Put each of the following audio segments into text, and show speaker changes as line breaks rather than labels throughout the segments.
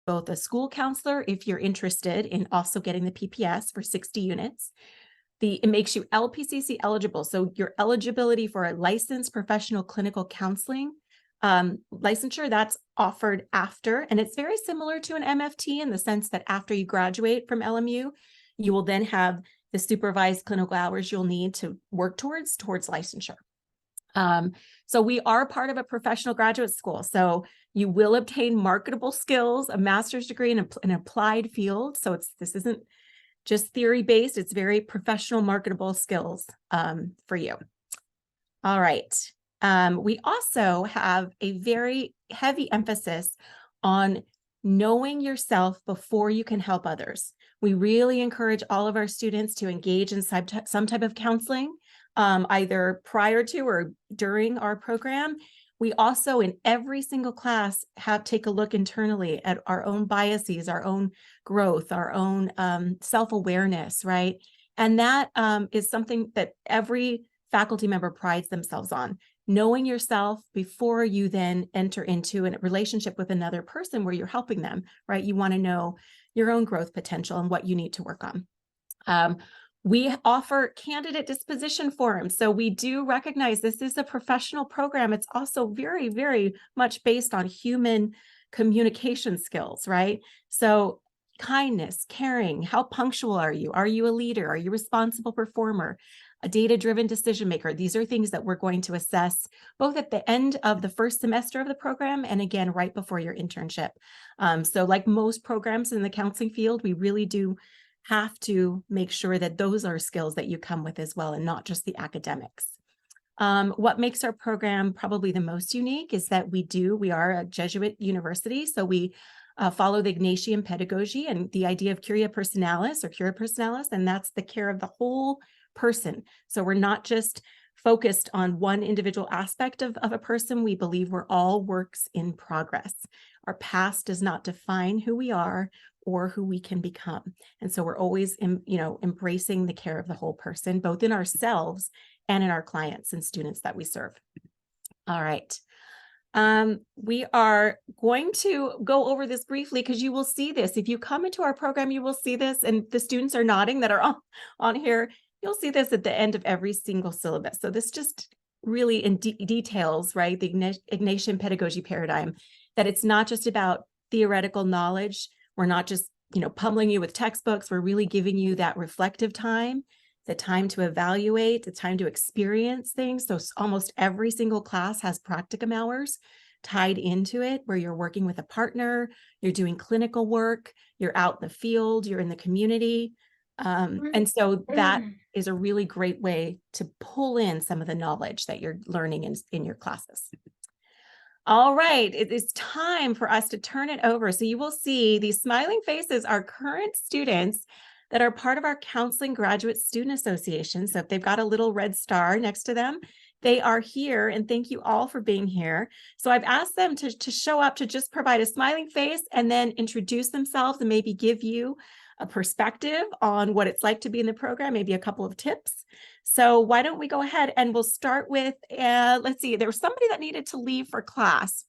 both a school counselor if you're interested in also getting the PPS for 60 units. It makes you LPCC eligible. So your eligibility for a licensed professional clinical counseling licensure, that's offered after, and it's very similar to an MFT in the sense that after you graduate from LMU, you will then have the supervised clinical hours you'll need to work towards licensure. So we are part of a professional graduate school. So you will obtain marketable skills, a master's degree in an applied field. So this isn't just theory-based, it's very professional marketable skills for you. All right. We also have a very heavy emphasis on knowing yourself before you can help others. We really encourage all of our students to engage in some type of counseling, either prior to or during our program. We also, in every single class, take a look internally at our own biases, our own growth, our own self-awareness, right? And that is something that every faculty member prides themselves on. Knowing yourself before you then enter into a relationship with another person where you're helping them, right? You want to know your own growth potential and what you need to work on. We offer candidate disposition forums. So we do recognize this is a professional program. It's also very, very much based on human communication skills, right? So kindness, caring, how punctual are you? Are you a leader? Are you a responsible performer? A data-driven decision maker? These are things that we're going to assess both at the end of the first semester of the program and again, right before your internship. So like most programs in the counseling field, we really do have to make sure that those are skills that you come with as well and not just the academics. What makes our program probably the most unique is that we are a Jesuit university, so we follow the Ignatian pedagogy and the idea of curia personalis or cura personalis, and that's the care of the whole person. So we're not just focused on one individual aspect of a person. We believe we're all works in progress. Our past does not define who we are or who we can become. And so we're always, embracing the care of the whole person, both in ourselves and in our clients and students that we serve. All right. We are going to go over this briefly because you will see this. If you come into our program, you will see this, and the students are nodding that are on here. You'll see this at the end of every single syllabus. So this just really details, right, the Ignatian pedagogy paradigm, that it's not just about theoretical knowledge. We're not just, pummeling you with textbooks. We're really giving you that reflective time, the time to evaluate, the time to experience things. So almost every single class has practicum hours tied into it, where you're working with a partner, you're doing clinical work, you're out in the field, you're in the community. And so that is a really great way to pull in some of the knowledge that you're learning in your classes. All right, it is time for us to turn it over. So you will see these smiling faces are current students that are part of our Counseling Graduate Student Association. So if they've got a little red star next to them, they are here, and thank you all for being here. So I've asked them to show up, to just provide a smiling face and then introduce themselves and maybe give you a perspective on what it's like to be in the program, maybe a couple of tips. So why don't we go ahead and we'll start with, let's see, there was somebody that needed to leave for class.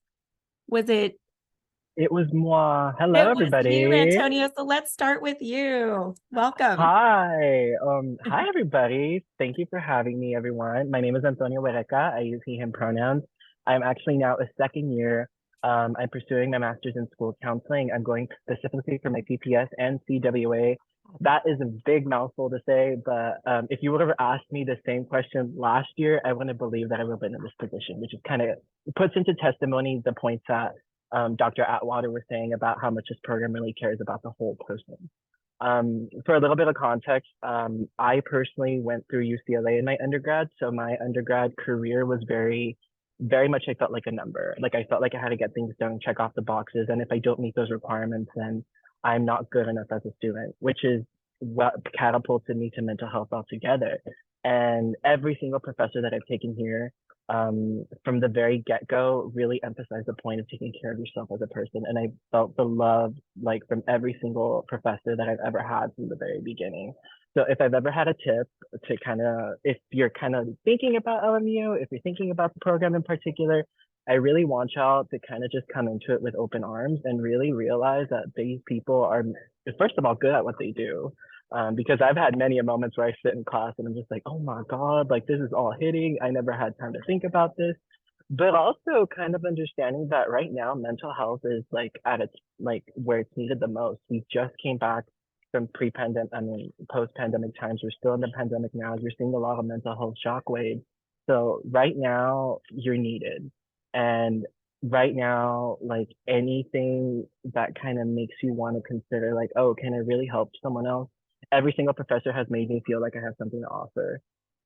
Was it?
It was moi. Hello, everybody.
You, Antonio. So let's start with you. Welcome.
Hi. Hi, everybody. Thank you for having me, everyone. My name is Antonio Huereca. I use he, him pronouns. I'm actually now a second year. I'm pursuing my master's in school counseling. I'm going specifically for my PPS and CWA. That is a big mouthful to say, but if you would have asked me the same question last year, I wouldn't believe that I would have been in this position, which is kind of puts into testimony the points that Dr. Atwater was saying about how much this program really cares about the whole person. For a little bit of context, I personally went through UCLA in my undergrad, so my undergrad career was very much, I felt like a number. Like I felt like I had to get things done, check off the boxes, and if I don't meet those requirements, then I'm not good enough as a student, which is what catapulted me to mental health altogether. And every single professor that I've taken here, from the very get-go, really emphasized the point of taking care of yourself as a person. And I felt the love, like, from every single professor that I've ever had from the very beginning. So if I've ever had a tip to if you're kind of thinking about LMU, if you're thinking about the program in particular, I really want y'all to kind of just come into it with open arms and really realize that these people are, first of all, good at what they do. Because I've had many a moments where I sit in class and I'm just like, oh my God, like this is all hitting. I never had time to think about this. But also kind of understanding that right now mental health is like at its like where it's needed the most. We just came back from pre-pandemic, I mean, post-pandemic times. We're still in the pandemic now. You're seeing a lot of mental health shockwaves. So right now you're needed. And right now, like anything that kind of makes you want to consider like, oh, can I really help someone else? Every single professor has made me feel like I have something to offer.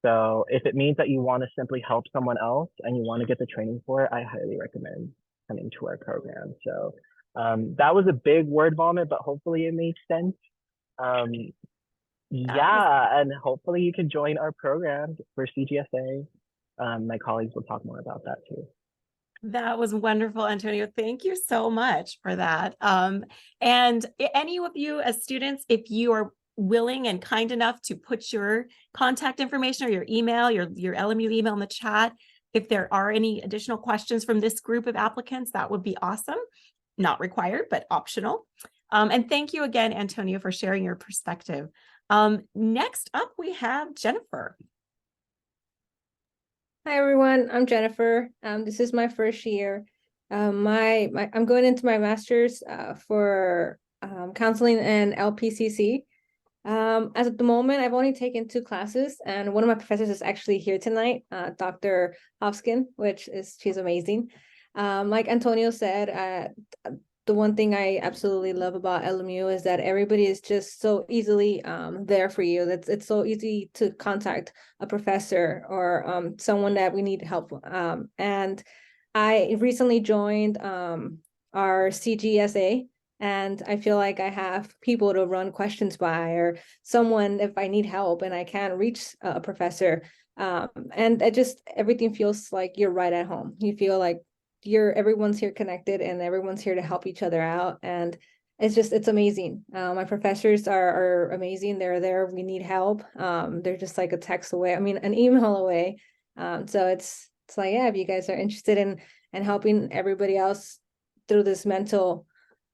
So if it means that you want to simply help someone else and you want to get the training for it, I highly recommend coming to our program. So that was a big word vomit, but hopefully it made sense. Um,
That was
yeah, and hopefully you can join our program for CGSA. My colleagues will talk more about that too.
That was wonderful, Antonio. Thank you so much for that. And any of you as students, if you are willing and kind enough to put your contact information or your email, your LMU email in the chat, if there are any additional questions from this group of applicants, that would be awesome. Not required, but optional. And thank you again, Antonio, for sharing your perspective. Next up, we have Jennifer.
Hi everyone, I'm Jennifer. This is my first year. I'm going into my master's for counseling and LPCC. As at the moment, I've only taken 2 classes, and one of my professors is actually here tonight, Dr. Hofskin, she's amazing. Like Antonio said, the one thing I absolutely love about LMU is that everybody is just so easily there for you. It's so easy to contact a professor or someone that we need help. And I recently joined our CGSA, and I feel like I have people to run questions by, or someone if I need help and I can't reach a professor. And it just, everything feels like you're right at home. You feel like everyone's here connected and everyone's here to help each other out. And it's amazing. My professors are amazing. They're there. We need help. They're just like a text away. I mean, an email away. So it's like, yeah, if you guys are interested in helping everybody else through this mental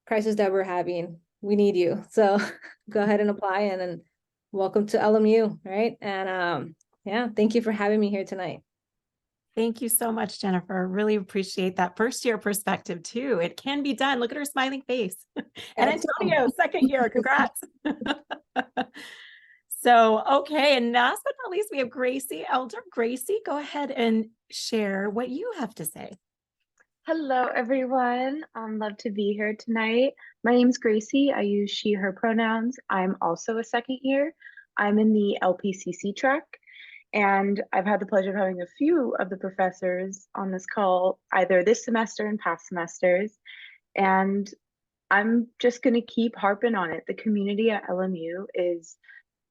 crisis that we're having, we need you. So go ahead and apply, and then welcome to LMU, right? And yeah, thank you for having me here tonight.
Thank you so much, Jennifer. Really appreciate that first year perspective too. It can be done. Look at her smiling face. And Antonio, second year, congrats. So, okay. And last but not least, we have Gracie Elder. Gracie, go ahead and share what you have to say.
Hello, everyone. Love to be here tonight. My name is Gracie. I use she, her pronouns. I'm also a second year. I'm in the LPCC track. And I've had the pleasure of having a few of the professors on this call, either this semester and past semesters. And I'm just going to keep harping on it. The community at LMU is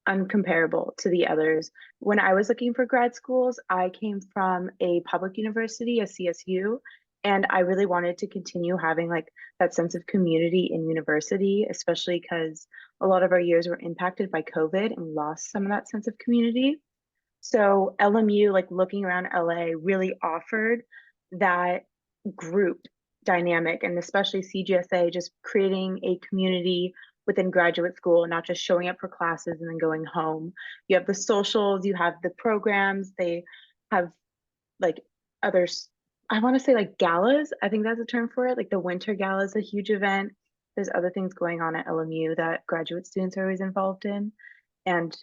uncomparable to the others. When I was looking for grad schools, I came from a public university, a CSU, and I really wanted to continue having like that sense of community in university, especially because a lot of our years were impacted by COVID and lost some of that sense of community. So LMU, like looking around LA, really offered that group dynamic, and especially CGSA, just creating a community within graduate school, not just showing up for classes and then going home. You have the socials, you have the programs, they have like others, I want to say like galas, I think that's a term for it. Like the winter gala is a huge event. There's other things going on at LMU that graduate students are always involved in. And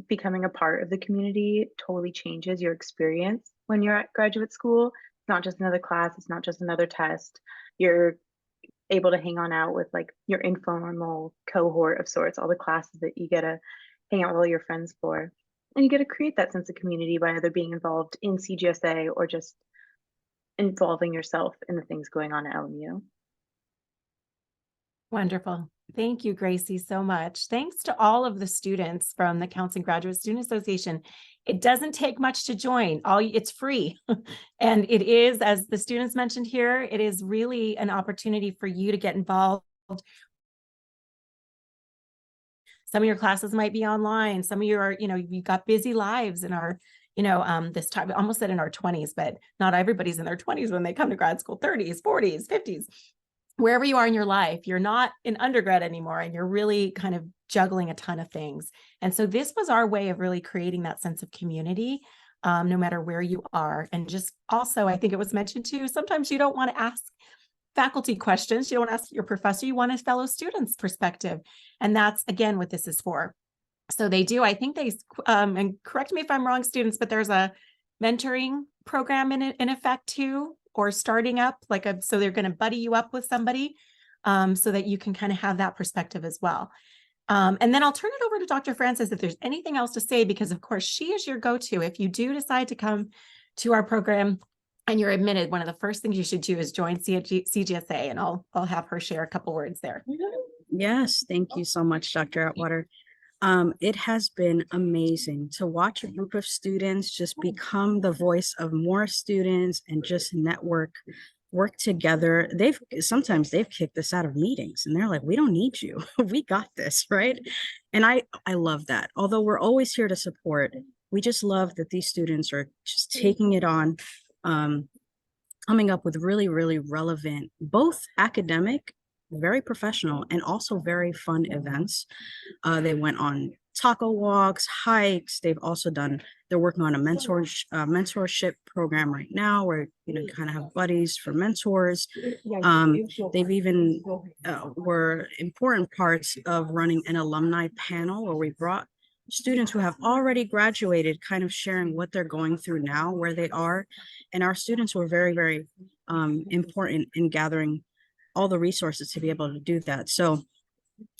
becoming a part of the community totally changes your experience when you're at graduate school. It's not just another class, it's not just another test. You're able to hang on out with like your informal cohort of sorts, all the classes that you get to hang out with all your friends for. And you get to create that sense of community by either being involved in CGSA or just involving yourself in the things going on at LMU.
Wonderful. Thank you, Gracie, so much. Thanks to all of the students from the Counseling Graduate Student Association. It doesn't take much to join. It's free. And it is, as the students mentioned here, it is really an opportunity for you to get involved. Some of your classes might be online. Some of you are, you've got busy lives and are, this time, I almost said in our 20s, but not everybody's in their 20s when they come to grad school, 30s, 40s, 50s. Wherever you are in your life, you're not in undergrad anymore, and you're really kind of juggling a ton of things. And so this was our way of really creating that sense of community, no matter where you are. And just also, I think it was mentioned too, sometimes you don't want to ask faculty questions. You don't want to ask your professor, you want a fellow student's perspective. And that's, again, what this is for. So they do, I think they, and correct me if I'm wrong, students, but there's a mentoring program in effect too, or starting up so they're going to buddy you up with somebody, so that you can kind of have that perspective as well. And then I'll turn it over to Dr. Francis if there's anything else to say, because of course she is your go-to. If you do decide to come to our program and you're admitted, one of the first things you should do is join CGSA, and I'll have her share a couple words there.
Yes, thank you so much, Dr. Atwater. It has been amazing to watch a group of students just become the voice of more students and just work together. Sometimes they've kicked us out of meetings and they're like, we don't need you. We got this, right? And I love that. Although we're always here to support, we just love that these students are just taking it on, coming up with really, really relevant, both academic, very professional, and also very fun events. They went on taco walks, hikes. They're working on a mentorship program right now where, kind of have buddies for mentors. They've even were important parts of running an alumni panel where we brought students who have already graduated, kind of sharing what they're going through now, where they are. And our students were very, very important in gathering all the resources to be able to do that. So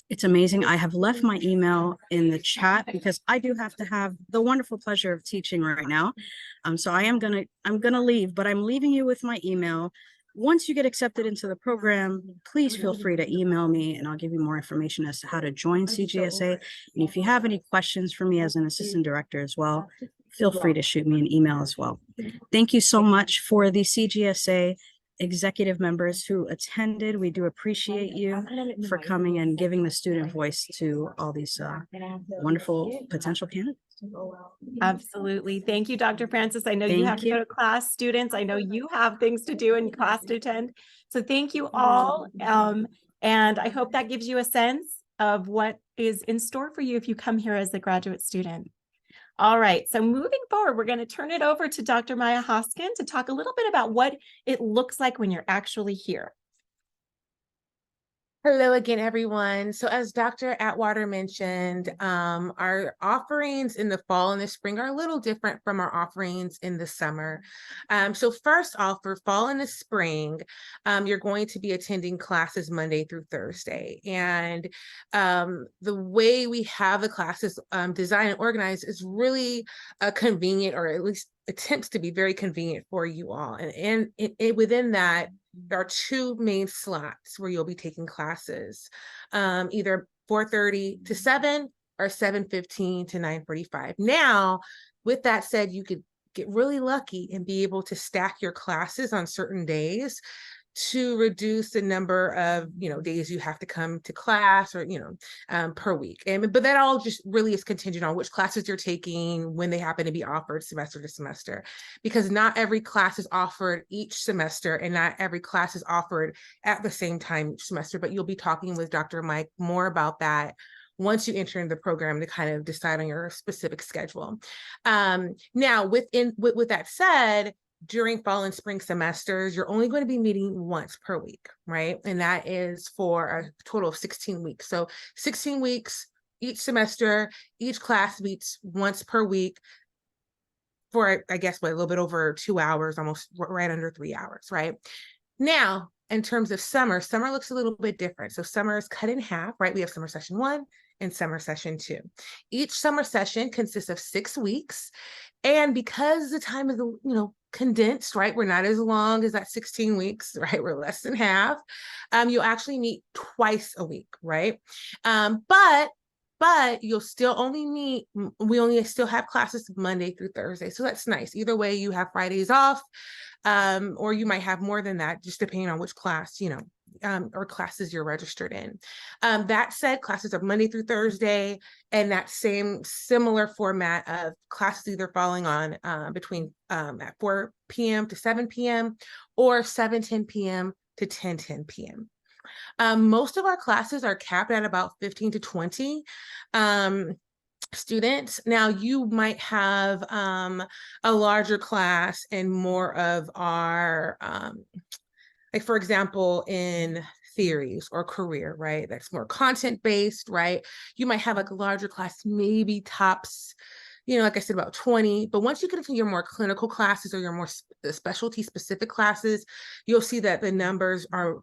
it's amazing. I have left my email in the chat because I do have to have the wonderful pleasure of teaching right now. So I'm gonna leave, but I'm leaving you with my email. Once you get accepted into the program, please feel free to email me and I'll give you more information as to how to join CGSA. And if you have any questions for me as an assistant director as well, feel free to shoot me an email as well. Thank you so much for the CGSA executive members who attended. We do appreciate you for coming and giving the student voice to all these wonderful potential candidates.
Absolutely. Thank you, Dr. Francis. I know you have to go to class, students. I know you have things to do in class to attend. So thank you all. And I hope that gives you a sense of what is in store for you if you come here as a graduate student. All right, so moving forward, we're going to turn it over to Dr. Maya Hoskin to talk a little bit about what it looks like when you're actually here.
Hello again, everyone. So as Dr. Atwater mentioned, our offerings in the fall and the spring are a little different from our offerings in the summer. So first off, for fall and the spring, you're going to be attending classes Monday through Thursday. And the way we have the classes designed and organized is really convenient, or at least attempts to be very convenient for you all. And within that, there are two main slots where you'll be taking classes, either 4:30 to 7 or 7:15 to 9:45. Now, with that said, you could get really lucky and be able to stack your classes on certain days to reduce the number of days you have to come to class, or per week. But that all just really is contingent on which classes you're taking, when they happen to be offered semester to semester, because not every class is offered each semester and not every class is offered at the same time each semester. But you'll be talking with Dr. Mike more about that once you enter in the program to kind of decide on your specific schedule. Now, with that said, during fall and spring semesters, you're only going to be meeting once per week, right? And that is for a total of 16 weeks. So 16 weeks each semester, each class meets once per week for, I guess, a little bit over 2 hours, almost right under 3 hours, right? Now, in terms of summer looks a little bit different. So summer is cut in half, right? We have summer session 1 and summer session 2. Each summer session consists of 6 weeks. And because the time is, condensed, right? We're not as long as that 16 weeks, right? We're less than half. You'll actually meet twice a week, right? But you'll still only meet, we only still have classes Monday through Thursday. So that's nice. Either way, you have Fridays off, or you might have more than that, just depending on which class, or classes you're registered in. That said, classes are Monday through Thursday, and that similar format of classes either falling on between at 4 p.m. to 7 p.m. or 7:10 p.m. to 10:10 p.m. Most of our classes are capped at about 15 to 20 students. Now, you might have a larger class and more of our, like for example, in theories or career, right? That's more content-based, right? You might have like a larger class, maybe tops, like I said, about 20. But once you get into your more clinical classes or your more specialty specific classes, you'll see that the numbers are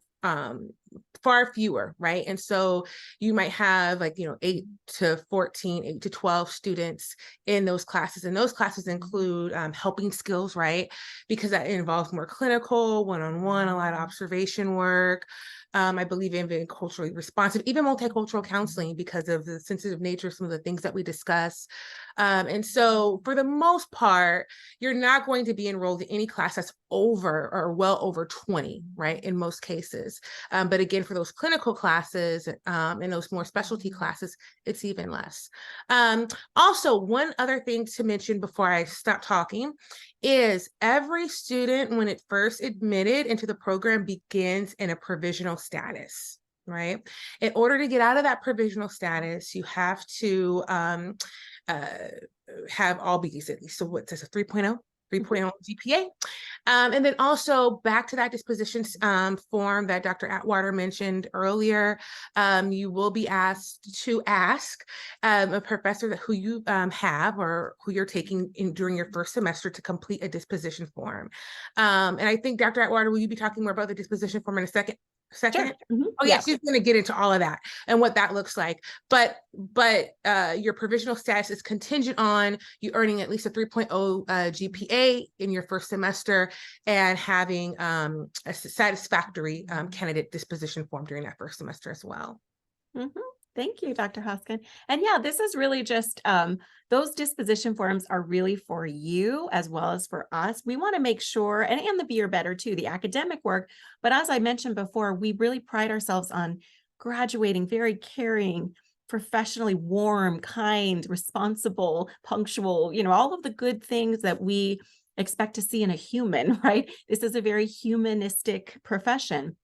far fewer, right? And so you might have 8 to 14, 8 to 12 students in those classes. And those classes include helping skills, right? Because that involves more clinical, one-on-one, a lot of observation work. I believe in culturally responsive, even multicultural counseling because of the sensitive nature of some of the things that we discuss. And so for the most part, you're not going to be enrolled in any class that's over or well over 20, right? In most cases. But again, for those clinical classes and those more specialty classes, it's even less. Also, one other thing to mention before I stop talking is every student, when it first admitted into the program, begins in a provisional status, right? In order to get out of that provisional status, you have to have all B's at least. So what's this, a 3.0 GPA? And then also back to that disposition form that Dr. Atwater mentioned earlier, you will be asked to ask a professor who you have or who you're taking during your first semester to complete a disposition form. And I think Dr. Atwater, will you be talking more about the disposition form in a second?
Sure. Mm-hmm.
Oh yeah, she's going to get into all of that and what that looks like. But your provisional status is contingent on you earning at least a 3.0 GPA in your first semester and having a satisfactory candidate disposition form during that first semester as well.
Mm-hmm. Thank you, Dr. Hoskin. And yeah, this is really just those disposition forms are really for you as well as for us. We want to make sure, and the Be Your Better too, the academic work. But as I mentioned before, we really pride ourselves on graduating very caring, professionally warm, kind, responsible, punctual, all of the good things that we expect to see in a human, right? This is a very humanistic profession.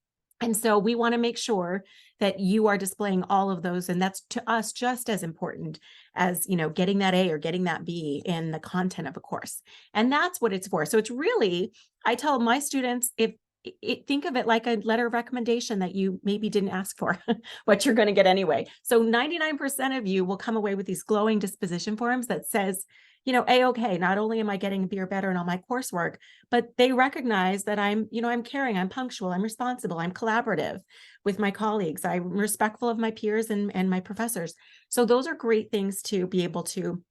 And so we want to make sure that you are displaying all of those. And that's to us just as important as, getting that A or getting that B in the content of a course. And that's what it's for. So it's really, I tell my students, think of it like a letter of recommendation that you maybe didn't ask for, what you're going to get anyway. So 99% of you will come away with these glowing disposition forms that says, A-okay, not only am I getting Be Your Better in all my coursework, but they recognize that I'm caring, I'm punctual, I'm responsible, I'm collaborative with my colleagues, I'm respectful of my peers and my professors. So those are great things to be able to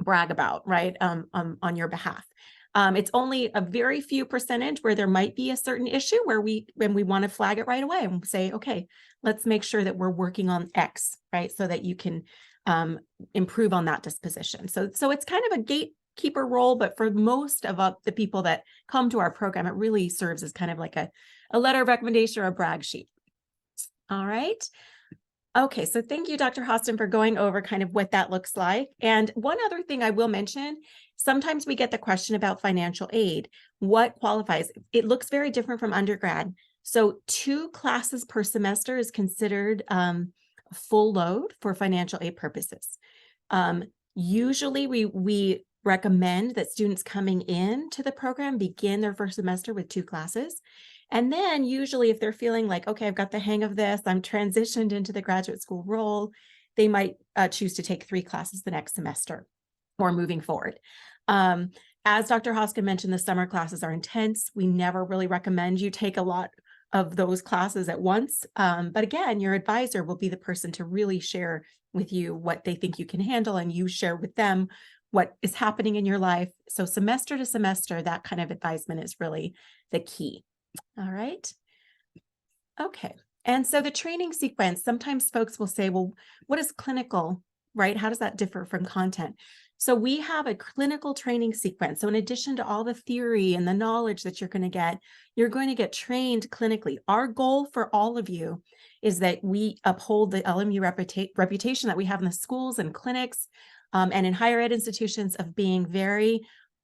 brag about, right, on your behalf. It's only a very few percentage where there might be a certain issue when we want to flag it right away and say, okay, let's make sure that we're working on X, right, so that you can improve on that disposition. So it's kind of a gatekeeper role, but for most of the people that come to our program, it really serves as kind of like a letter of recommendation or a brag sheet. All right. Okay, so thank you, Dr. Hostin, for going over kind of what that looks like. And one other thing I will mention, sometimes we get the question about financial aid. What qualifies? It looks very different from undergrad. So 2 classes per semester is considered full load for financial aid purposes. Usually we recommend that students coming in to the program begin their first semester with 2 classes. And then usually if they're feeling like, okay, I've got the hang of this, I'm transitioned into the graduate school role, they might choose to take 3 classes the next semester or moving forward. As Dr. Hoskin mentioned, the summer classes are intense. We never really recommend you take a lot of those classes at once. But again, your advisor will be the person to really share with you what they think you can handle, and you share with them what is happening in your life. So semester to semester, that kind of advisement is really the key. All right. Okay. And so the training sequence, sometimes folks will say, well, what does clinical right? How does that differ from content? So we have a clinical training sequence. So in addition to all the theory and the knowledge that you're going to get trained clinically. Our goal for all of you is that we uphold the LMU reputation that we have in the schools and clinics and in higher ed institutions of being very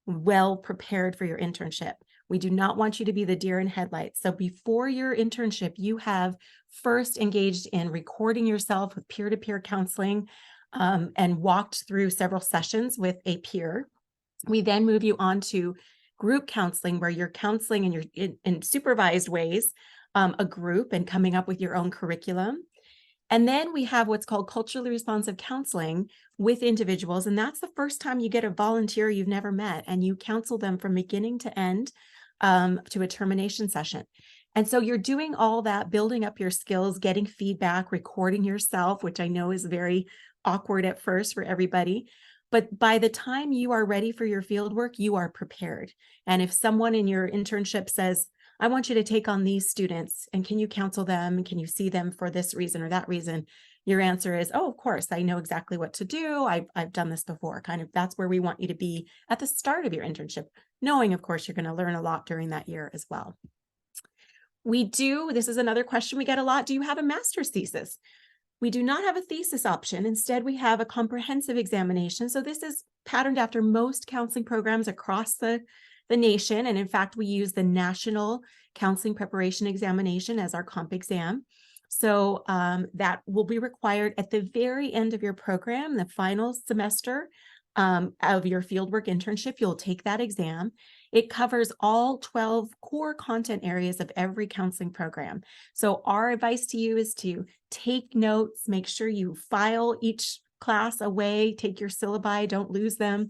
well prepared for your internship. We do not want you to be the deer in headlights. So before your internship, you have first engaged in recording yourself with peer-to-peer counseling and walked through several sessions with a peer. We then move you on to group counseling, where you're counseling and you're in supervised ways, a group and coming up with your own curriculum. And then we have what's called culturally responsive counseling with individuals. And that's the first time you get a volunteer you've never met and you counsel them from beginning to end to a termination session. And so you're doing all that, building up your skills, getting feedback, recording yourself, which I know is very awkward at first for everybody. But by the time you are ready for your field work, you are prepared. And if someone in your internship says, I want you to take on these students, and can you counsel them? Can you see them for this reason or that reason? Your answer is, oh, of course, I know exactly what to do. I've done this before. Kind of, that's where we want you to be at the start of your internship, knowing, of course, you're going to learn a lot during that year as well. This is another question we get a lot. Do you have a master's thesis? We do not have a thesis option. Instead, we have a comprehensive examination. So this is patterned after most counseling programs across the nation. And in fact, we use the National Counseling Preparation Examination as our comp exam. So that will be required at the very end of your program, the final semester of your fieldwork internship. You'll take that exam. It covers all 12 core content areas of every counseling program. So our advice to you is to take notes, make sure you file each class away, take your syllabi, don't lose them,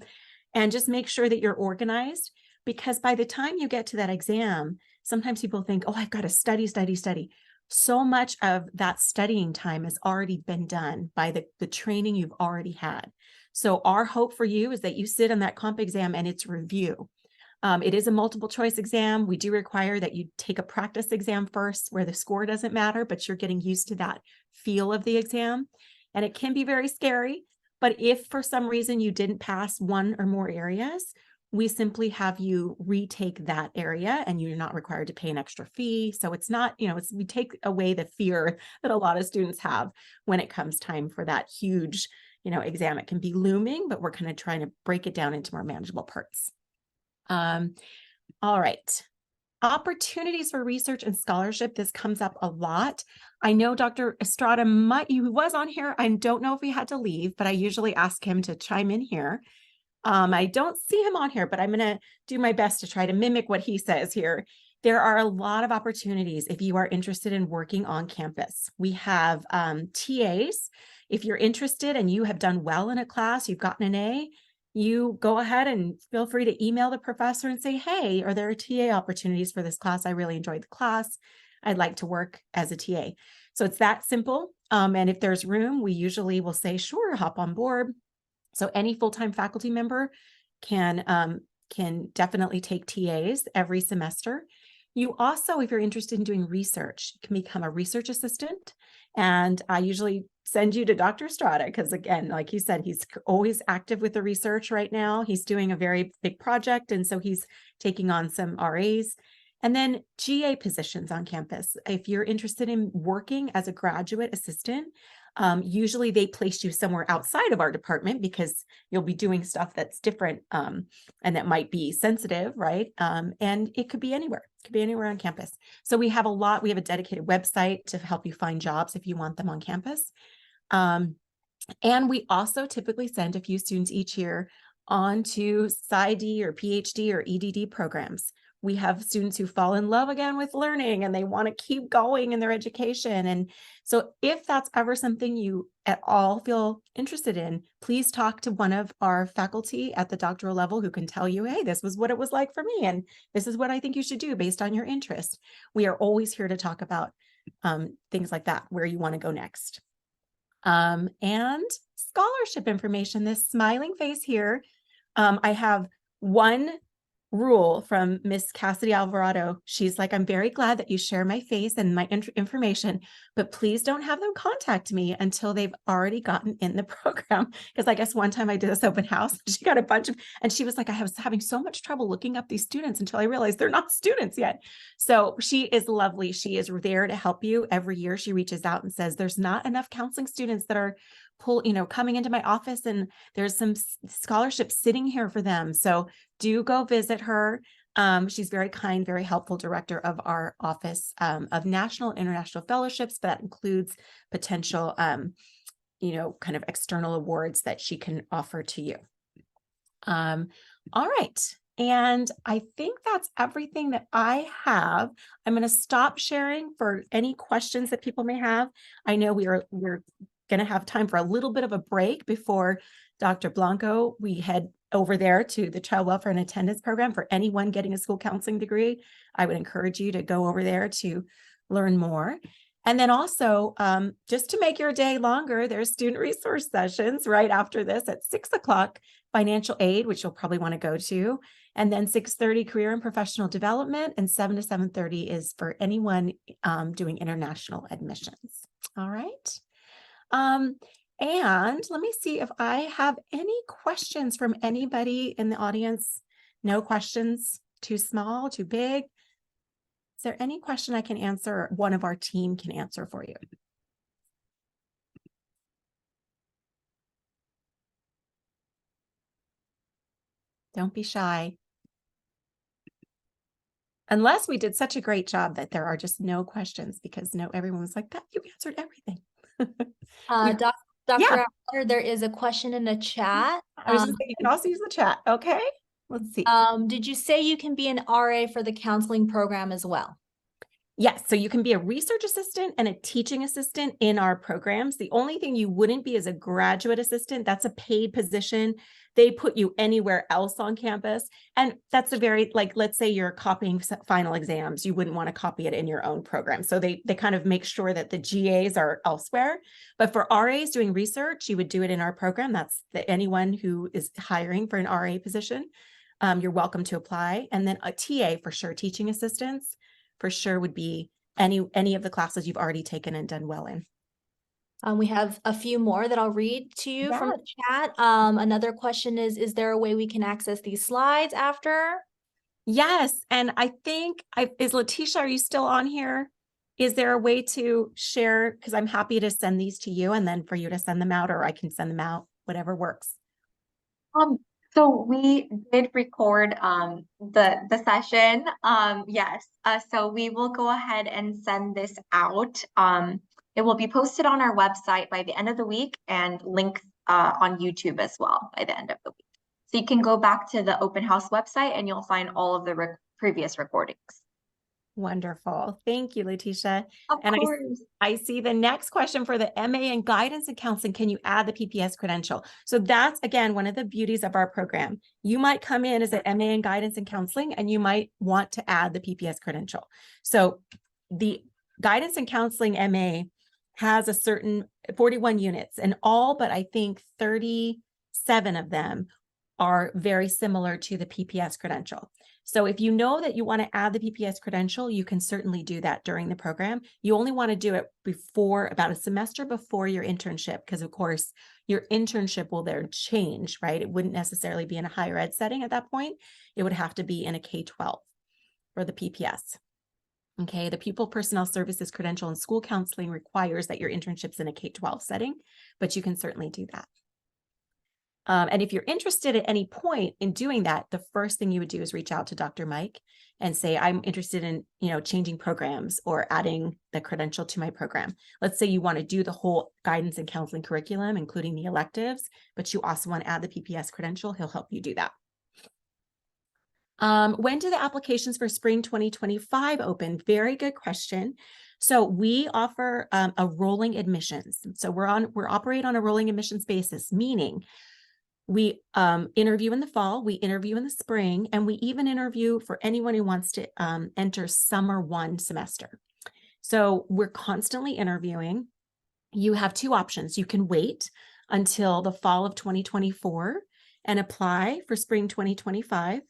and just make sure that you're organized. Because by the time you get to that exam, sometimes people think, oh, I've got to study. So much of that studying time has already been done by the training you've already had. So our hope for you is that you sit on that comp exam and it's review. It is a multiple choice exam. We do require that you take a practice exam first where the score doesn't matter, but you're getting used to that feel of the exam. And it can be very scary. But if for some reason you didn't pass one or more areas, we simply have you retake that area and you're not required to pay an extra fee. So it's not, we take away the fear that a lot of students have when it comes time for that huge, exam. It can be looming, but we're kind of trying to break it down into more manageable parts. All right. Opportunities for research and scholarship. This comes up a lot. I know Dr. Estrada he was on here. I don't know if he had to leave, but I usually ask him to chime in here. I don't see him on here, but I'm going to do my best to try to mimic what he says here. There are a lot of opportunities if you are interested in working on campus. We have TAs. If you're interested and you have done well in a class, you've gotten an A, you go ahead and feel free to email the professor and say, hey, are there TA opportunities for this class? I really enjoyed the class. I'd like to work as a TA. So it's that simple. And if there's room, we usually will say, sure, hop on board. So any full-time faculty member can definitely take TAs every semester. You also, if you're interested in doing research, can become a research assistant. And I usually send you to Dr. Estrada because, again, like you said, he's always active with the research right now. He's doing a very big project, and so he's taking on some RAs. And then GA positions on campus. If you're interested in working as a graduate assistant, usually they place you somewhere outside of our department because you'll be doing stuff that's different and that might be sensitive, right? And it could be anywhere. It could be anywhere on campus. So we have a dedicated website to help you find jobs if you want them on campus. And we also typically send a few students each year on to PsyD or PhD or EDD programs. We have students who fall in love again with learning and they want to keep going in their education. And so if that's ever something you at all feel interested in, please talk to one of our faculty at the doctoral level who can tell you, hey, this was what it was like for me. And this is what I think you should do based on your interest. We are always here to talk about things like that, where you want to go next. And scholarship information, this smiling face here. I have one rule from Miss Cassidy Alvarado. She's like, I'm very glad that you share my face and my information, but please don't have them contact me until they've already gotten in the program. Because I guess one time I did this open house, she got a bunch of, and she was like, I was having so much trouble looking up these students until I realized they're not students yet. So she is lovely. She is there to help you. Every year she reaches out and says, there's not enough counseling students that are coming into my office, and there's some scholarships sitting here for them. So do go visit her. She's very kind, very helpful director of our Office of National and International Fellowships, but that includes potential, kind of external awards that she can offer to you. All right. And I think that's everything that I have. I'm going to stop sharing for any questions that people may have. I know we're going to have time for a little bit of a break before Dr. Blanco. We head over there to the Child Welfare and Attendance Program. For anyone getting a school counseling degree, I would encourage you to go over there to learn more. And then also, just to make your day longer, there's student resource sessions right after this at 6 o'clock, financial aid, which you'll probably want to go to. And then 6:30 career and professional development, and 7 to 7:30 is for anyone doing international admissions. All right. And let me see if I have any questions from anybody in the audience. No questions, too small, too big. Is there any question I can answer, or one of our team can answer for you? Don't be shy. Unless we did such a great job that there are just no questions, because everyone was like, that you answered everything.
Dr.
Yeah.
Atwater, there is a question in the chat.
I was just saying, you can also use the chat. Okay, let's see.
Did you say you can be an RA for the counseling program as well?
Yes, so you can be a research assistant and a teaching assistant in our programs. The only thing you wouldn't be is a graduate assistant. That's a paid position. They put you anywhere else on campus. And that's a very, let's say you're copying final exams, you wouldn't want to copy it in your own program. So they kind of make sure that the GAs are elsewhere. But for RAs doing research, you would do it in our program. That's anyone who is hiring for an RA position. You're welcome to apply. And then a TA for sure, teaching assistants for sure would be any of the classes you've already taken and done well in.
We have a few more that I'll read to you from the chat. Another question is there a way we can access these slides after?
Yes, and I think, is Letitia, are you still on here? Is there a way to share? Because I'm happy to send these to you and then for you to send them out, or I can send them out, whatever works.
So we did record the session. Yes. So we will go ahead and send this out. It will be posted on our website by the end of the week, and links on YouTube as well by the end of the week. So you can go back to the open house website and you'll find all of the previous recordings.
Wonderful. Thank you, Letitia.
Of course.
I see the next question for the MA in Guidance and Counseling. Can you add the PPS credential? So that's, again, one of the beauties of our program. You might come in as an MA in Guidance and Counseling, and you might want to add the PPS credential. So the Guidance and Counseling MA has a certain 41 units, and all but I think 37 of them are very similar to the PPS credential. So if you know that you want to add the PPS credential, you can certainly do that during the program. You only want to do it about a semester before your internship, because of course your internship will then change, right? It wouldn't necessarily be in a higher ed setting at that point. It would have to be in a K-12 for the PPS. Okay, the Pupil Personnel Services credential in school counseling requires that your internship's in a K-12 setting, but you can certainly do that. And if you're interested at any point in doing that, the first thing you would do is reach out to Dr. Mike and say, I'm interested in, changing programs or adding the credential to my program. Let's say you want to do the whole guidance and counseling curriculum, including the electives, but you also want to add the PPS credential. He'll help you do that. When do the applications for spring 2025 open? Very good question. So we offer a rolling admissions. So we're operate on a rolling admissions basis, meaning we interview in the fall, we interview in the spring, and we even interview for anyone who wants to enter summer 1 semester. So we're constantly interviewing. You have 2 options. You can wait until the fall of 2024 and apply for spring 2025,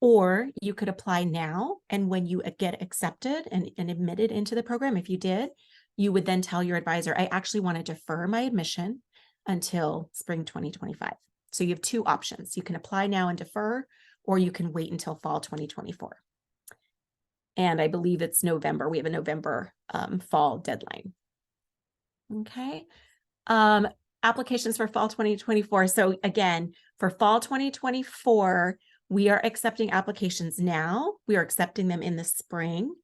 Or you could apply now, and when you get accepted and admitted into the program, if you did, you would then tell your advisor, I actually want to defer my admission until spring 2025. So you have two options. You can apply now and defer, or you can wait until fall 2024. And I believe it's November. We have a November fall deadline. Okay. Applications for fall 2024. So again, for fall 2024, we are accepting applications now. We are accepting them in the spring.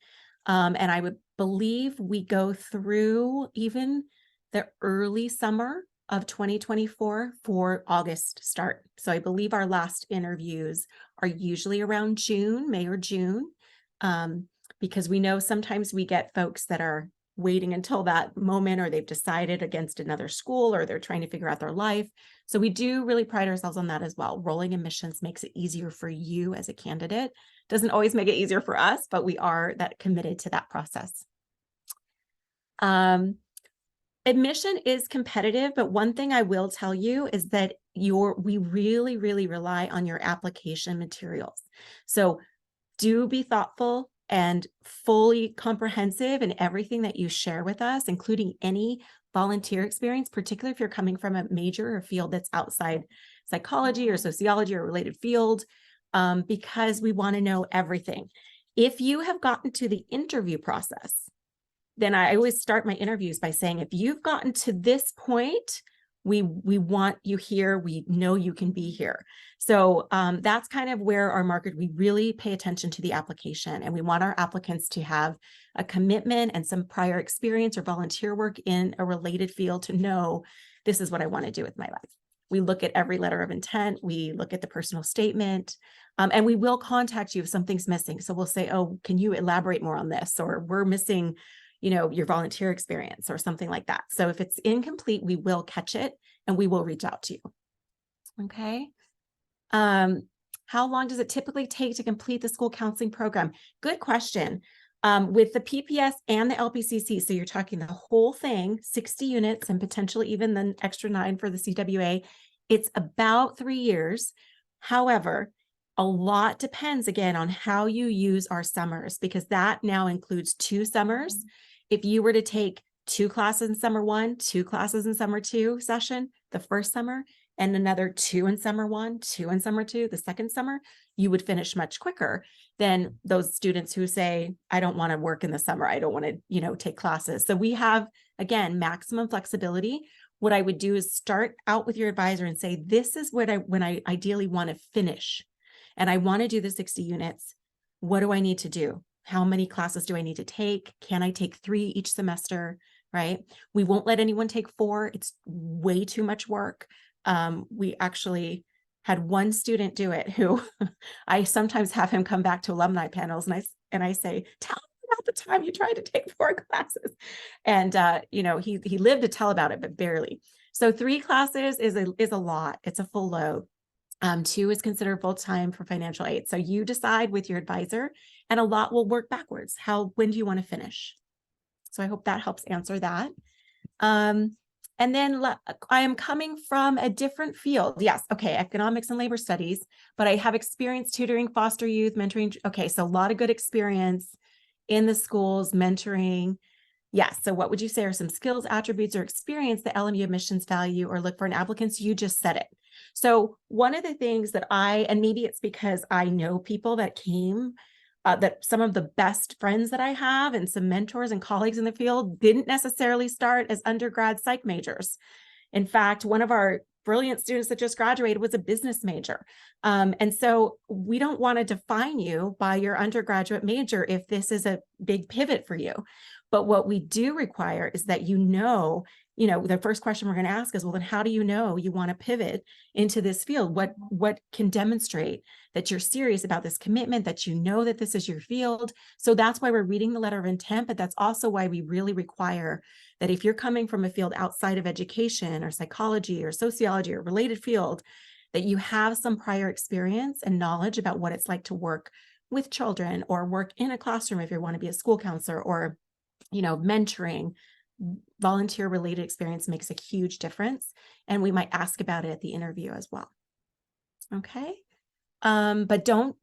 And I would believe we go through even the early summer of 2024 for August start. So I believe our last interviews are usually around June, May or June, because we know sometimes we get folks that are waiting until that moment, or they've decided against another school, or they're trying to figure out their life. So we do really pride ourselves on that as well. Rolling admissions makes it easier for you as a candidate. Doesn't always make it easier for us, but we are that committed to that process. Admission is competitive, but one thing I will tell you is that we really, really rely on your application materials. So do be thoughtful and fully comprehensive in everything that you share with us, including any volunteer experience, particularly if you're coming from a major or field that's outside psychology or sociology or related field, because we want to know everything. If you have gotten to the interview process, then I always start my interviews by saying, if you've gotten to this point, we want you here. We know you can be here. So that's kind of where our market, we really pay attention to the application, and we want our applicants to have a commitment and some prior experience or volunteer work in a related field to know this is what I want to do with my life. We look at every letter of intent. We look at the personal statement, and we will contact you if something's missing. So we'll say, oh, can you elaborate more on this? Or we're missing, your volunteer experience or something like that. So if it's incomplete, we will catch it and we will reach out to you. Okay. How long does it typically take to complete the school counseling program? Good question. With the PPS and the LPCC, so you're talking the whole thing, 60 units and potentially even the extra 9 for the CWA, it's about 3 years. However, a lot depends again on how you use our summers, because that now includes 2 summers. If you were to take 2 classes in summer 1, 2 classes in summer 2 session, the first summer, and another 2 in summer 1, 2 in summer 2, the second summer, you would finish much quicker than those students who say, I don't want to work in the summer. I don't want to, take classes. So we have, again, maximum flexibility. What I would do is start out with your advisor and say, this is when I ideally want to finish. And I want to do the 60 units. What do I need to do? How many classes do I need to take? Can I take 3 each semester, right? We won't let anyone take 4. It's way too much work. We actually had one student do it who I sometimes have him come back to alumni panels, and I say, tell him about the time you tried to take 4 classes. And, he lived to tell about it, but barely. So 3 classes is a lot. It's a full load. 2 is considered full-time for financial aid. So you decide with your advisor, and a lot will work backwards. When do you want to finish? So I hope that helps answer that. And then I am coming from a different field. Yes. Okay. Economics and labor studies, but I have experience tutoring foster youth, mentoring. Okay. So a lot of good experience in the schools, mentoring. Yes. So what would you say are some skills, attributes, or experience that LMU admissions value or look for in applicants? You just said it. So one of the things that and maybe it's because I know people that came, that some of the best friends that I have and some mentors and colleagues in the field didn't necessarily start as undergrad psych majors. In fact, one of our brilliant students that just graduated was a business major. And so we don't want to define you by your undergraduate major if this is a big pivot for you. But what we do require is that the first question we're going to ask is, well, then how do you know you want to pivot into this field? What can demonstrate that you're serious about this commitment, that you know that this is your field? So that's why we're reading the letter of intent, but that's also why we really require that if you're coming from a field outside of education or psychology or sociology or related field, that you have some prior experience and knowledge about what it's like to work with children or work in a classroom if you want to be a school counselor, or mentoring. Volunteer related experience makes a huge difference, and we might ask about it at the interview as well. Okay. But don't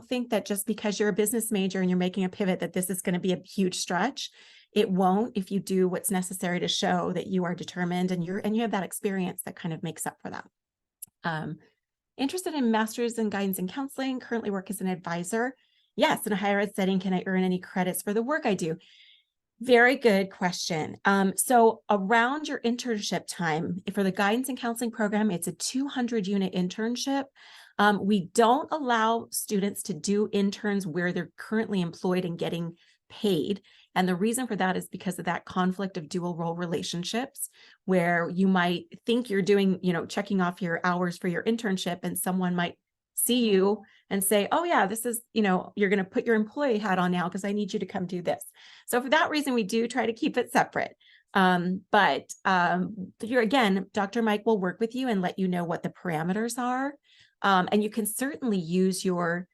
think that just because you're a business major and you're making a pivot that this is going to be a huge stretch. It won't if you do what's necessary to show that you are determined and you have that experience that kind of makes up for that. Interested in master's in guidance and counseling, currently work as an advisor. Yes, in a higher ed setting, can I earn any credits for the work I do? Very good question. So around your internship time for the guidance and counseling program, it's a 200 unit internship. We don't allow students to do interns where they're currently employed and getting paid. And the reason for that is because of that conflict of dual role relationships, where you might think you're doing, checking off your hours for your internship, and someone might see you and say, oh yeah, this is, you're going to put your employee hat on now because I need you to come do this. So for that reason, we do try to keep it separate. But here again, Dr. Mike will work with you and let you know what the parameters are. And you can certainly use your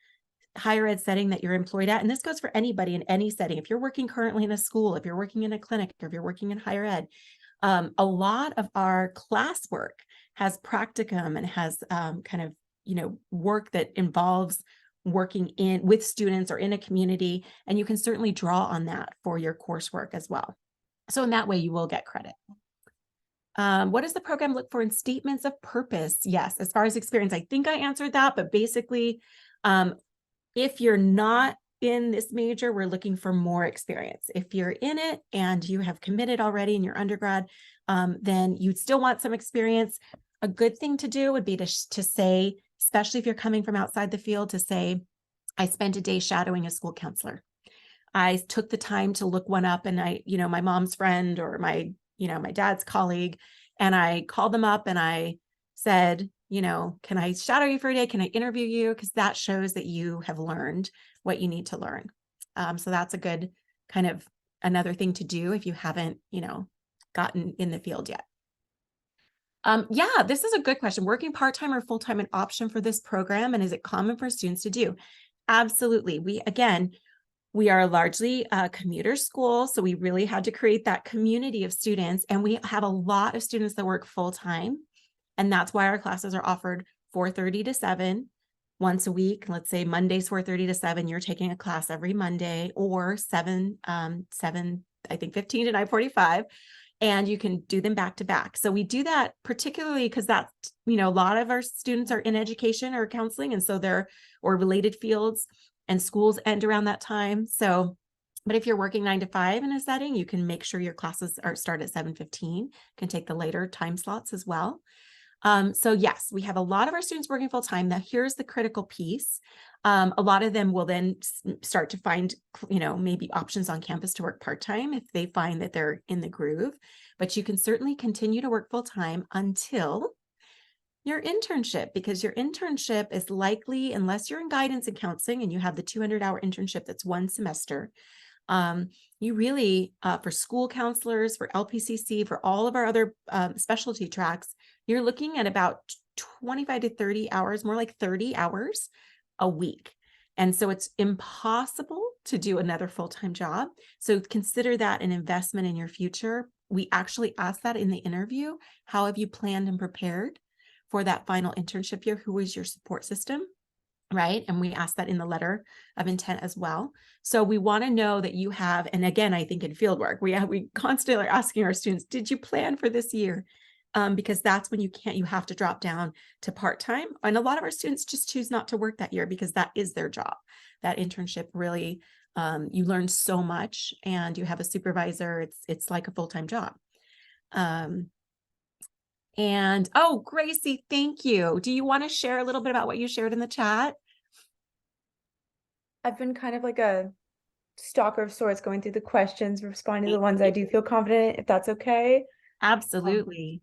higher ed setting that you're employed at. And this goes for anybody in any setting. If you're working currently in a school, if you're working in a clinic, or if you're working in higher ed, a lot of our classwork has practicum and has kind of, work that involves working with students or in a community. And you can certainly draw on that for your coursework as well. So in that way, you will get credit. What does the program look for in statements of purpose? Yes, as far as experience, I think I answered that, but basically, if you're not in this major, we're looking for more experience. If you're in it and you have committed already in your undergrad, then you'd still want some experience. A good thing to do would be to say, especially if you're coming from outside the field, to say, I spent a day shadowing a school counselor. I took the time to look one up, and my mom's friend or my dad's colleague, and I called them up and I said, can I shadow you for a day? Can I interview you? Because that shows that you have learned what you need to learn. So that's a good kind of another thing to do if you haven't, gotten in the field yet. Yeah, this is a good question. Working part-time or full-time an option for this program? And is it common for students to do? Absolutely. We are largely a commuter school, so we really had to create that community of students, and we have a lot of students that work full-time, and that's why our classes are offered 4:30 to 7 once a week. Let's say Mondays 4:30 to 7, you're taking a class every Monday, or 7, I think 15 to 9:45, and you can do them back to back. So we do that particularly because that's, a lot of our students are in education or counseling, and so or related fields, and schools end around that time. So, but if you're working 9 to 5 in a setting, you can make sure your classes start at 7:15, can take the later time slots as well. So yes, we have a lot of our students working full time. Now here's the critical piece. A lot of them will then start to find, maybe options on campus to work part-time if they find that they're in the groove, but you can certainly continue to work full time until your internship, because your internship is likely, unless you're in guidance and counseling and you have the 200-hour internship that's one semester, you really, for school counselors, for LPCC, for all of our other specialty tracks, you're looking at about 25 to 30 hours, more like 30 hours a week. And so it's impossible to do another full-time job. So consider that an investment in your future. We actually asked that in the interview. How have you planned and prepared for that final internship year? Who is your support system, right? And we asked that in the letter of intent as well. So we want to know that you have, and again, I think in fieldwork, we constantly are asking our students, did you plan for this year? Because that's when you have to drop down to part-time. And a lot of our students just choose not to work that year because that is their job. That internship really, you learn so much, and you have a supervisor. It's like a full-time job. And oh, Gracie, thank you. Do you want to share a little bit about what you shared in the chat?
I've been kind of like a stalker of sorts, going through the questions, responding to the ones I do feel confident, if that's okay.
Absolutely.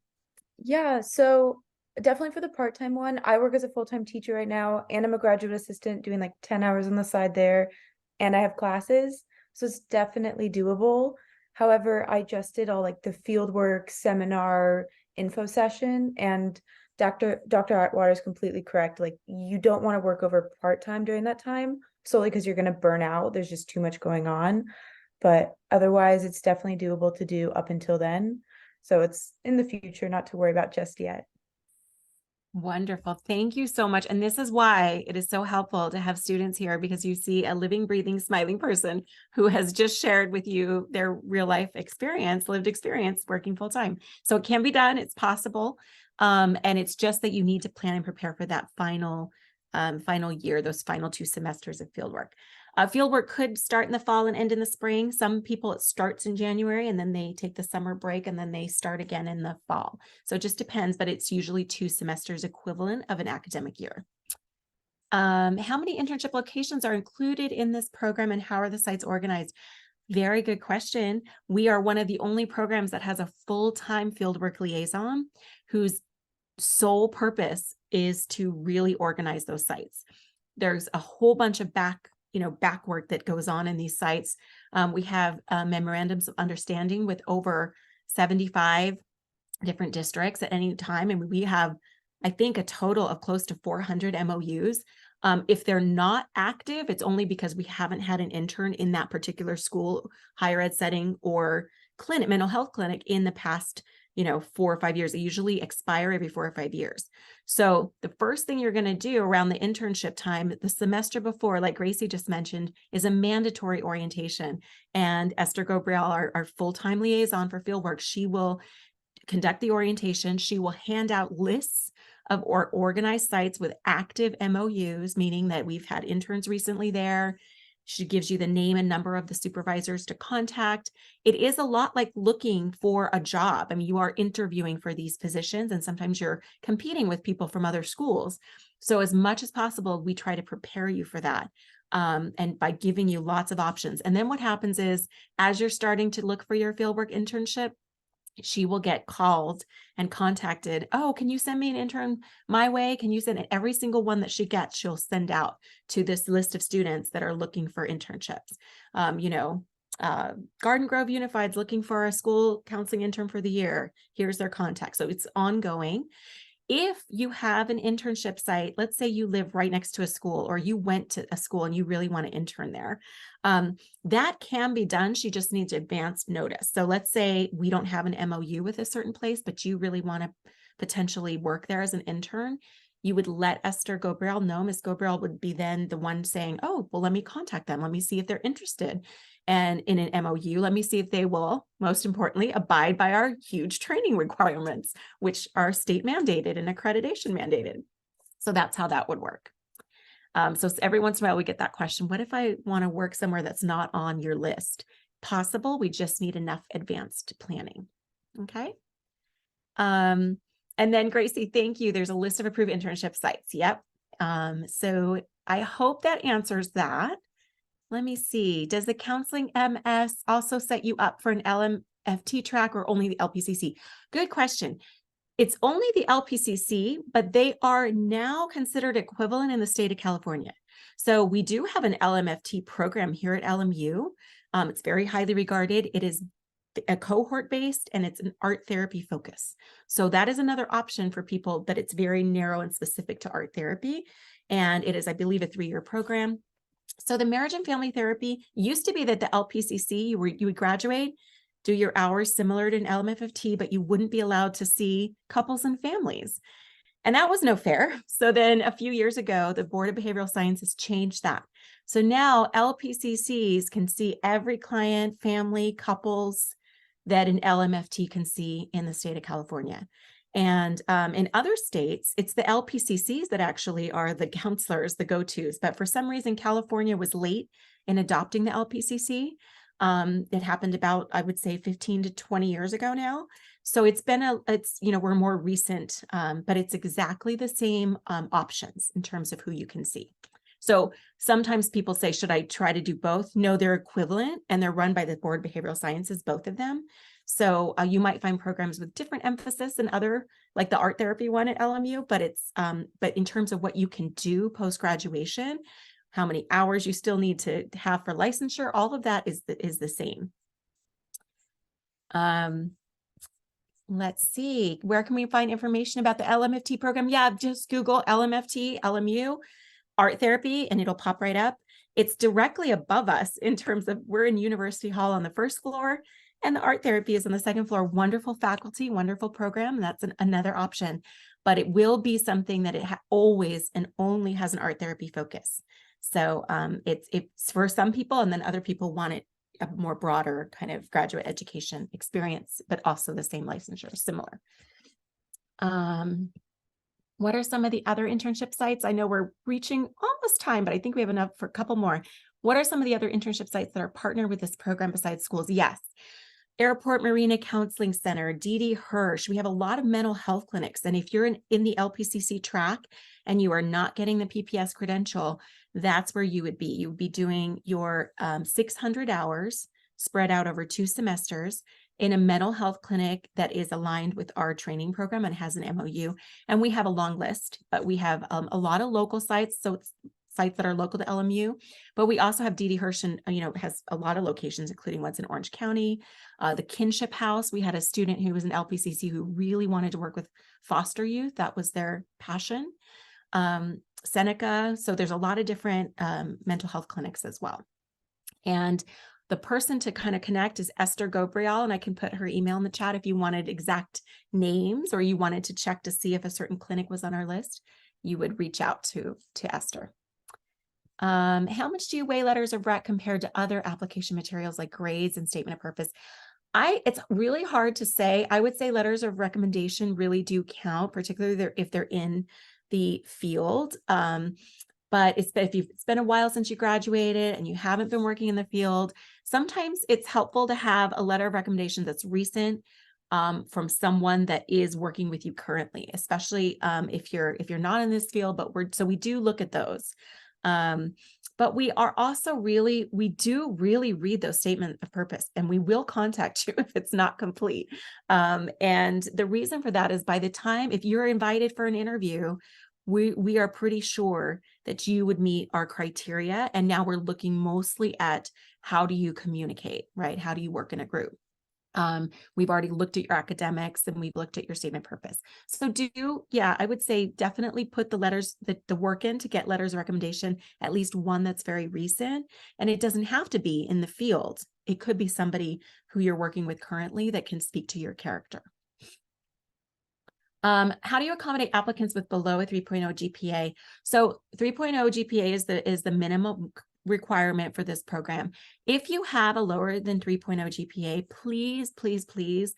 Yeah, so definitely for the part-time one, I work as a full-time teacher right now, and I'm a graduate assistant doing like 10 hours on the side there, and I have classes, so it's definitely doable. However, I just did all like the field work, seminar, info session, and Dr. Atwater is completely correct. Like, you don't want to work over part-time during that time, solely because you're going to burn out. There's just too much going on. But otherwise, it's definitely doable to do up until then. So it's in the future, not to worry about just yet.
Wonderful. Thank you so much. And this is why it is so helpful to have students here, because you see a living, breathing, smiling person who has just shared with you their real life experience, lived experience working full time. So it can be done. It's possible. And it's just that you need to plan and prepare for that final year, those final 2 semesters of fieldwork. Fieldwork could start in the fall and end in the spring. Some people, it starts in January and then they take the summer break and then they start again in the fall. So it just depends, but it's usually 2 semesters equivalent of an academic year. How many internship locations are included in this program and how are the sites organized? Very good question. We are one of the only programs that has a full-time fieldwork liaison whose sole purpose is to really organize those sites. There's a whole bunch of back work that goes on in these sites. We have memorandums of understanding with over 75 different districts at any time. And we have, I think, a total of close to 400 MOUs. If they're not active, it's only because we haven't had an intern in that particular school, higher ed setting, or clinic, mental health clinic in the past 4 or 5 years. They usually expire every 4 or 5 years. So the first thing you're going to do around the internship time, the semester before, like Gracie just mentioned, is a mandatory orientation. And Esther Gabriel, our full-time liaison for fieldwork, she will conduct the orientation. She will hand out lists of organized sites with active MOUs, meaning that we've had interns recently there. She gives you the name and number of the supervisors to contact. It is a lot like looking for a job. I mean, you are interviewing for these positions, and sometimes you're competing with people from other schools. So as much as possible, we try to prepare you for that. And by giving you lots of options. And then what happens is, as you're starting to look for your fieldwork internship, she will get called and contacted. Oh, can you send me an intern my way? Can you send it? Every single one that she gets, she'll send out to this list of students that are looking for internships. Garden Grove Unified's looking for a school counseling intern for the year. Here's their contact. So it's ongoing. If you have an internship site, let's say you live right next to a school, or you went to a school and you really want to intern there, that can be done. She just needs advance notice. So let's say we don't have an MOU with a certain place, but you really want to potentially work there as an intern. You would let Esther Gabriel know. Ms. Gabriel would be then the one saying, oh, well, let me contact them. Let me see if they're interested. And in an MOU, let me see if they will, most importantly, abide by our huge training requirements, which are state mandated and accreditation mandated. So that's how that would work. So every once in a while we get that question, what if I want to work somewhere that's not on your list? Possible, we just need enough advanced planning. Okay. And then Gracie, thank you. There's a list of approved internship sites. Yep. So I hope that answers that. Let me see. Does the counseling MS also set you up for an LMFT track or only the LPCC? Good question. It's only the LPCC, but they are now considered equivalent in the state of California. So we do have an LMFT program here at LMU. It's very highly regarded. It is a cohort based and it's an art therapy focus. So that is another option for people, but it's very narrow and specific to art therapy. And it is, I believe, a 3-year program. So the marriage and family therapy used to be that the LPCC, you would graduate, do your hours similar to an LMFT, but you wouldn't be allowed to see couples and families. And that was no fair. So then a few years ago, the Board of Behavioral Sciences changed that. So now LPCCs can see every client, family, couples that an LMFT can see in the state of California. And in other states, it's the LPCCs that actually are the counselors, the go-tos. But for some reason, California was late in adopting the LPCC. It happened about, I would say, 15 to 20 years ago now. So it's been we're more recent, but it's exactly the same options in terms of who you can see. So sometimes people say, should I try to do both? No, they're equivalent and they're run by the Board of Behavioral Sciences, both of them. So you might find programs with different emphasis than other, like the art therapy one at LMU, but but in terms of what you can do post-graduation, how many hours you still need to have for licensure, all of that is the same. Let's see, where can we find information about the LMFT program? Yeah, just Google LMFT, LMU, art therapy, and it'll pop right up. It's directly above us in terms of, we're in University Hall on the first floor. And the art therapy is on the second floor. Wonderful faculty, wonderful program. That's another option, but it will be something that it always and only has an art therapy focus. So it's for some people, and then other people want it a more broader kind of graduate education experience, but also the same licensure, similar. What are some of the other internship sites? I know we're reaching almost time, but I think we have enough for a couple more. What are some of the other internship sites that are partnered with this program besides schools? Yes. Airport Marina Counseling Center, D.D. Hirsch. We have a lot of mental health clinics. And if you're in the LPCC track and you are not getting the PPS credential, that's where you would be. You would be doing your 600 hours spread out over 2 semesters in a mental health clinic that is aligned with our training program and has an MOU. And we have a long list, but we have a lot of local sites. So it's sites that are local to LMU, but we also have D.D. Hirsch, and has a lot of locations, including ones in Orange County. The Kinship House, we had a student who was an LPCC who really wanted to work with foster youth. That was their passion. Seneca. So there's a lot of different mental health clinics as well. And the person to kind of connect is Esther Gabriel, and I can put her email in the chat if you wanted exact names or you wanted to check to see if a certain clinic was on our list. You would reach out to Esther. How much do you weigh letters of rec compared to other application materials like grades and statement of purpose? It's really hard to say. I would say letters of recommendation really do count, particularly if they're in the field. But if it's been a while since you graduated and you haven't been working in the field, sometimes it's helpful to have a letter of recommendation that's recent from someone that is working with you currently, especially if you're not in this field. But we do look at those. But we do really read those statements of purpose, and we will contact you if it's not complete. And the reason for that is by the time, if you're invited for an interview, we are pretty sure that you would meet our criteria. And now we're looking mostly at how do you communicate, right? How do you work in a group? We've already looked at your academics and we've looked at your statement of purpose. So I would say definitely put the work in to get letters of recommendation, at least one that's very recent. And it doesn't have to be in the field. It could be somebody who you're working with currently that can speak to your character. How do you accommodate applicants with below a 3.0 GPA? So 3.0 GPA is the minimum requirement for this program. If you have a lower than 3.0 GPA, please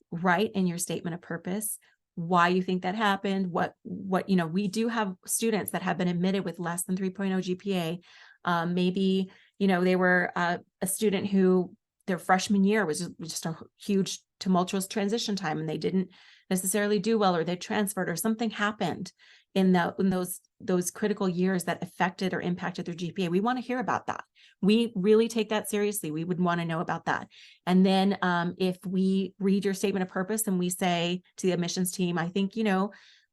write in your statement of purpose why you think that happened. We do have students that have been admitted with less than 3.0 GPA. Maybe, they were a student who their freshman year was just a huge tumultuous transition time and they didn't necessarily do well, or they transferred, or something happened in those critical years that affected or impacted their GPA. We want to hear about that. We really take that seriously. We would want to know about that. And then if we read your statement of purpose and we say to the admissions team, I think,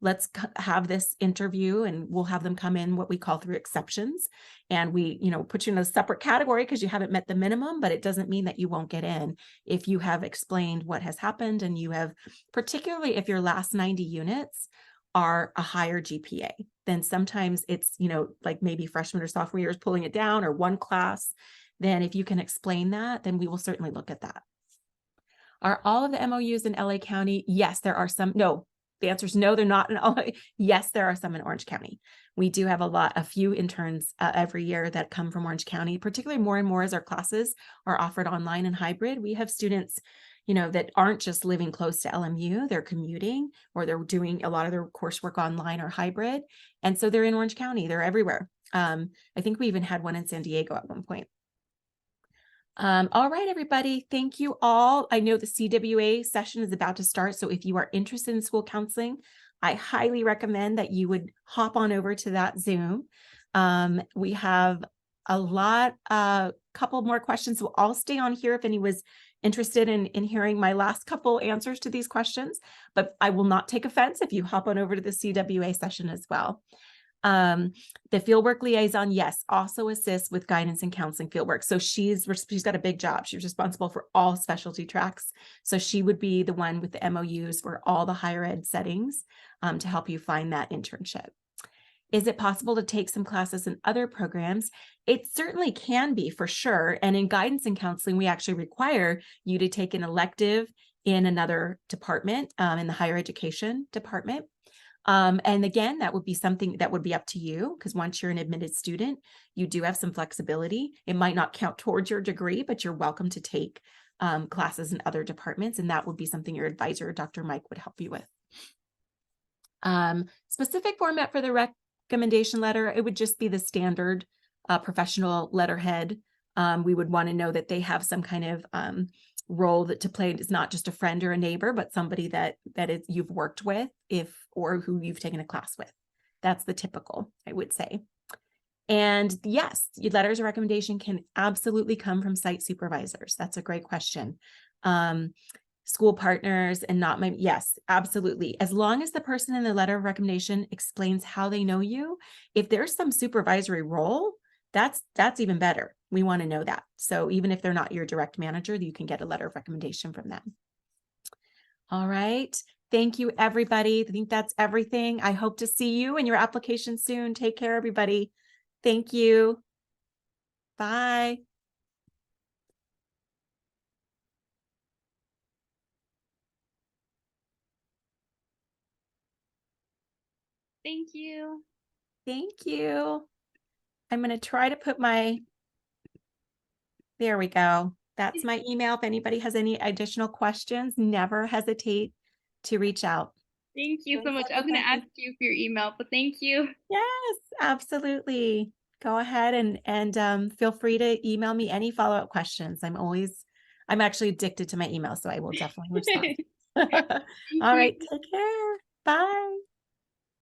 let's have this interview, and we'll have them come in what we call through exceptions. And we, put you in a separate category because you haven't met the minimum, but it doesn't mean that you won't get in if you have explained what has happened. And you have, particularly if your last 90 units are a higher GPA, then sometimes it's, like maybe freshman or sophomore years pulling it down, or one class. Then if you can explain that, then we will certainly look at that. Are all of the MOUs in LA County? Yes, there are some. No. The answer is no, they're not in LA. Yes, there are some in Orange County. We do have a few interns every year that come from Orange County, particularly more and more as our classes are offered online and hybrid. We have students, that aren't just living close to LMU, they're commuting, or they're doing a lot of their coursework online or hybrid. And so they're in Orange County, they're everywhere. I think we even had one in San Diego at one point. All right, everybody. Thank you all. I know the CWA session is about to start. So if you are interested in school counseling, I highly recommend that you would hop on over to that Zoom. We have a couple more questions. So I'll stay on here if anyone's interested in hearing my last couple answers to these questions, but I will not take offense if you hop on over to the CWA session as well. The fieldwork liaison, yes, also assists with guidance and counseling fieldwork. So she's got a big job. She's responsible for all specialty tracks. So she would be the one with the MOUs for all the higher ed settings to help you find that internship. Is it possible to take some classes in other programs? It certainly can be, for sure. And in guidance and counseling, we actually require you to take an elective in another department, in the higher education department. And again, that would be something that would be up to you, because once you're an admitted student, you do have some flexibility. It might not count towards your degree, but you're welcome to take classes in other departments, and that would be something your advisor, Dr. Mike, would help you with. Specific format for the recommendation letter, it would just be the standard professional letterhead. We would want to know that they have some kind of role that to play is not just a friend or a neighbor, but somebody that is you've worked with, or who you've taken a class with. That's the typical, I would say. And yes, your letters of recommendation can absolutely come from site supervisors. That's a great question. School partners and not my, yes, absolutely. As long as the person in the letter of recommendation explains how they know you, if there's some supervisory role, that's even better. We want to know that. So even if they're not your direct manager, you can get a letter of recommendation from them. All right. Thank you, everybody. I think that's everything. I hope to see you in your application soon. Take care, everybody. Thank you. Bye.
Thank you.
Thank you. I'm going to try to put there we go. That's my email. If anybody has any additional questions, never hesitate to reach out.
Thank you so
Thanks,
much. I was going to
everybody.
ask you for your email, but thank you.
Yes, absolutely. Go ahead and feel free to email me any follow-up questions. I'm actually addicted to my email, so I will definitely respond. All right, take care.